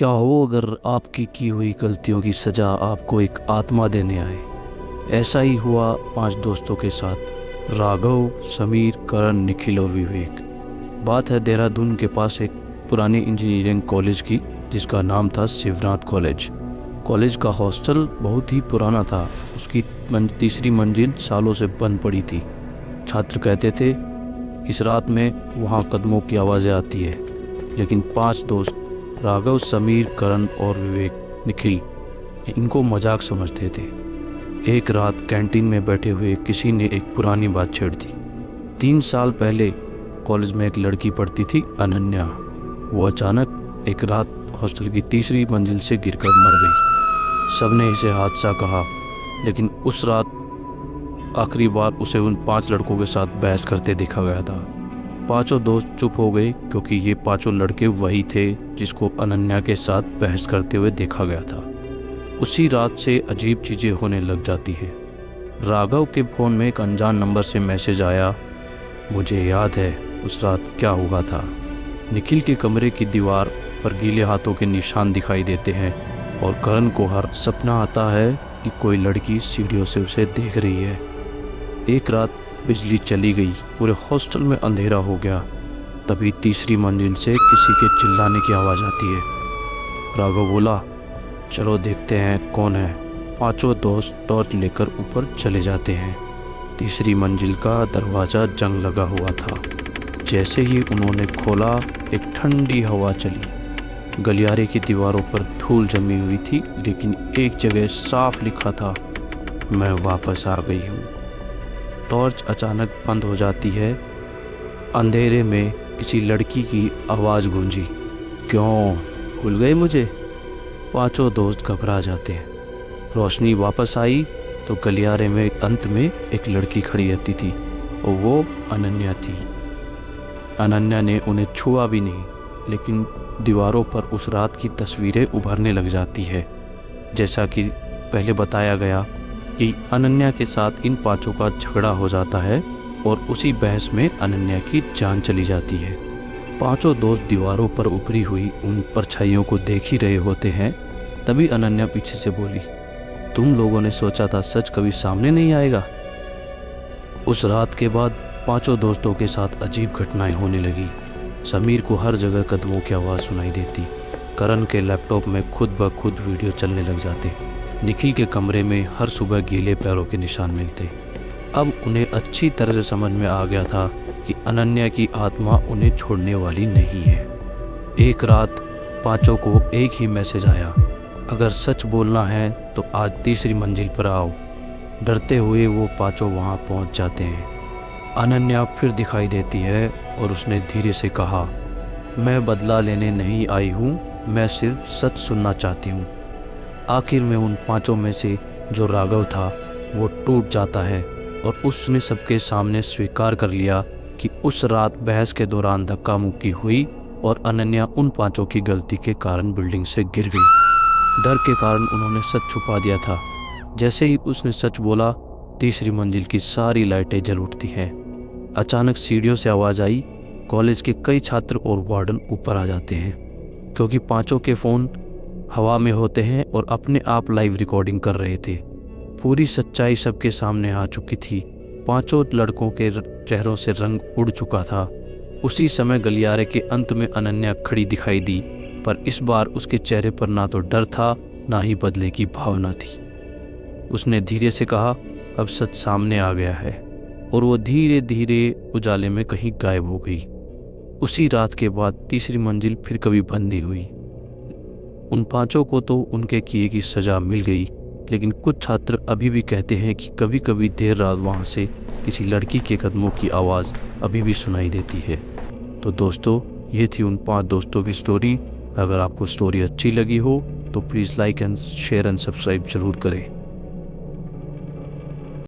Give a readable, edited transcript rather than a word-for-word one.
क्या हो अगर आपकी की हुई गलतियों की सज़ा आपको एक आत्मा देने आए। ऐसा ही हुआ 5 दोस्तों के साथ, राघव, समीर, करण, निखिल और विवेक। बात है देहरादून के पास एक पुरानी इंजीनियरिंग कॉलेज की, जिसका नाम था शिवनाथ कॉलेज। कॉलेज का हॉस्टल बहुत ही पुराना था। उसकी तीसरी मंजिल सालों से बंद पड़ी थी। छात्र कहते थे इस रात में वहाँ कदमों की आवाज़ें आती है, लेकिन 5 दोस्त राघव, समीर, करण और विवेक, निखिल इनको मजाक समझते थे। एक रात कैंटीन में बैठे हुए किसी ने एक पुरानी बात छेड़ दी। 3 साल पहले कॉलेज में एक लड़की पढ़ती थी, अनन्या। वो अचानक एक रात हॉस्टल की तीसरी मंजिल से गिरकर मर गई। सबने इसे हादसा कहा, लेकिन उस रात आखिरी बार उसे उन 5 लड़कों के साथ बहस करते देखा गया था। 5 दोस्त चुप हो गए, क्योंकि ये 5 लड़के वही थे जिसको अनन्या के साथ बहस करते हुए देखा गया था। उसी रात से अजीब चीज़ें होने लग जाती हैं। राघव के फ़ोन में एक अनजान नंबर से मैसेज आया, मुझे याद है उस रात क्या हुआ था। निखिल के कमरे की दीवार पर गीले हाथों के निशान दिखाई देते हैं और करण को हर सपना आता है कि कोई लड़की सीढ़ियों से उसे देख रही है। एक रात बिजली चली गई, पूरे हॉस्टल में अंधेरा हो गया। तभी तीसरी मंजिल से किसी के चिल्लाने की आवाज़ आती है। राघव बोला, चलो देखते हैं कौन है। 5 दोस्त टॉर्च लेकर ऊपर चले जाते हैं। तीसरी मंजिल का दरवाज़ा जंग लगा हुआ था। जैसे ही उन्होंने खोला, एक ठंडी हवा चली। गलियारे की दीवारों पर धूल जमी हुई थी, लेकिन एक जगह साफ लिखा था, मैं वापस आ गई हूँ। टॉर्च अचानक बंद हो जाती है। अंधेरे में किसी लड़की की आवाज़ गूंजी, क्यों भूल गए मुझे। 5 दोस्त घबरा जाते हैं। रोशनी वापस आई तो गलियारे में अंत में एक लड़की खड़ी रहती थी, और वो अनन्या थी। अनन्या ने उन्हें छुआ भी नहीं, लेकिन दीवारों पर उस रात की तस्वीरें उभरने लग जाती है। जैसा कि पहले बताया गया कि अनन्या के साथ इन 5 का झगड़ा हो जाता है और उसी बहस में अनन्या की जान चली जाती है। 5 दोस्त दीवारों पर उभरी हुई उन परछाइयों को देख ही रहे होते हैं। तभी अनन्या पीछे से बोली, तुम लोगों ने सोचा था सच कभी सामने नहीं आएगा। उस रात के बाद 5 दोस्तों के साथ अजीब घटनाएं होने लगी। समीर को हर जगह कदमों की आवाज़ सुनाई देती। करण के लैपटॉप में खुद ब खुद वीडियो चलने लग जाते। निखिल के कमरे में हर सुबह गीले पैरों के निशान मिलते। अब उन्हें अच्छी तरह से समझ में आ गया था कि अनन्या की आत्मा उन्हें छोड़ने वाली नहीं है। एक रात 5 को एक ही मैसेज आया, अगर सच बोलना है तो आज तीसरी मंजिल पर आओ। डरते हुए वो 5 वहाँ पहुँच जाते हैं। अनन्या फिर दिखाई देती है और उसने धीरे से कहा, मैं बदला लेने नहीं आई हूँ, मैं सिर्फ सच सुनना चाहती हूँ। आखिर में उन 5 में से जो राघव था वो टूट जाता है और उसने सबके सामने स्वीकार कर लिया कि उस रात बहस के दौरान धक्का मुक्की हुई और अनन्या उन 5 की गलती के कारण बिल्डिंग से गिर गई। डर के कारण उन्होंने सच छुपा दिया था। जैसे ही उसने सच बोला, तीसरी मंजिल की सारी लाइटें जल उठती हैं। अचानक सीढ़ियों से आवाज़ आई। कॉलेज के कई छात्र और वार्डन ऊपर आ जाते हैं, क्योंकि 5 के फ़ोन हवा में होते हैं और अपने आप लाइव रिकॉर्डिंग कर रहे थे। पूरी सच्चाई सबके सामने आ चुकी थी। 5 लड़कों के चेहरों से रंग उड़ चुका था। उसी समय गलियारे के अंत में अनन्या खड़ी दिखाई दी, पर इस बार उसके चेहरे पर ना तो डर था, ना ही बदले की भावना थी। उसने धीरे से कहा, अब सच सामने आ गया है, और वो धीरे धीरे उजाले में कहीं गायब हो गई। उसी रात के बाद तीसरी मंजिल फिर कभी बंद नहीं हुई। उन 5 को तो उनके किए की सज़ा मिल गई, लेकिन कुछ छात्र अभी भी कहते हैं कि कभी कभी देर रात वहाँ से किसी लड़की के कदमों की आवाज़ अभी भी सुनाई देती है। तो दोस्तों, ये थी उन 5 दोस्तों की स्टोरी। अगर आपको स्टोरी अच्छी लगी हो तो please like and share and subscribe ज़रूर करें।